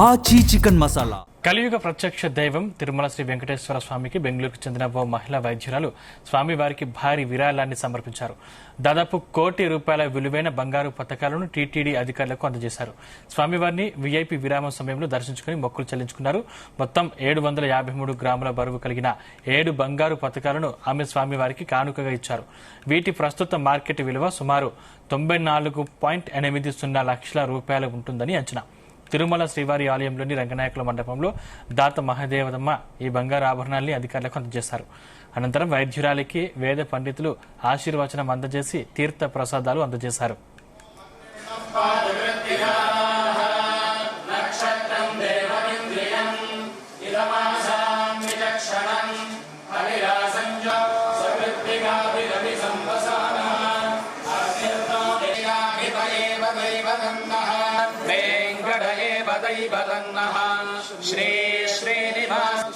ఆచి చికెన్ మసాలా. కలియుగ ప్రత్యక్ష దైవం తిరుమల శ్రీ వెంకటేశ్వర స్వామికి బెంగళూరుకు చెందిన ఓ మహిళా వైద్యురాలు స్వామివారికి భారీ విరాళాన్ని సమర్పించారు. దాదాపు ₹1 కోటి విలువైన బంగారు పతకాలను టీటీడీ అధికారులకు అందజేశారు. స్వామివారిని వీఐపీ విరామం సమయంలో దర్శించుకుని మొక్కులు చెల్లించుకున్నారు. మొత్తం 753 గ్రాముల బరువు కలిగిన 7 బంగారు పతకాలను ఆమె స్వామివారికి కానుకగా ఇచ్చారు. వీటి ప్రస్తుత మార్కెట్ విలువ సుమారు ₹94.80 లక్షల ఉంటుందని అంచనా. తిరుమల శ్రీవారి ఆలయంలోని రంగనాయకుల మండపంలో దాత మహదేవదమ్మ ఈ బంగారు ఆభరణాల్ని అధికారులకు అందజేశారు. అనంతరం వైద్యురాలికి వేద పండితులు ఆశీర్వచనం అందజేసి తీర్థ ప్రసాదాలు అందజేశారు.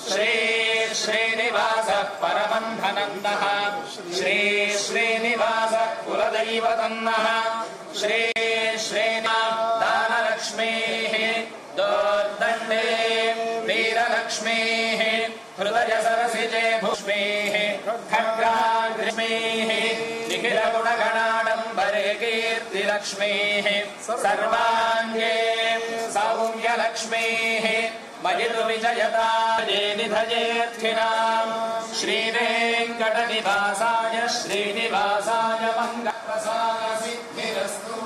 श्री श्रीनिवास परमंधनन्दः श्री श्रीनिवास कुलदैवतन्नः श्री दानलक्ष्मीः दोर्दण्डे वीरलक्ष्मीः हृदय सरसिजे भूष्मीः खड्गाग्रश्मीः निखिलगुणगणाडम्बरे कीर्तिलक्ष्मीः सर्वाङ्गे सौम्यलक्ष्मीः मयितु विजयताये निधयेऽर्थिनाम् श्रीवेङ्कटनिवासाय श्रीनिवासाय मङ्गलप्रसादसिद्धिरस्तु।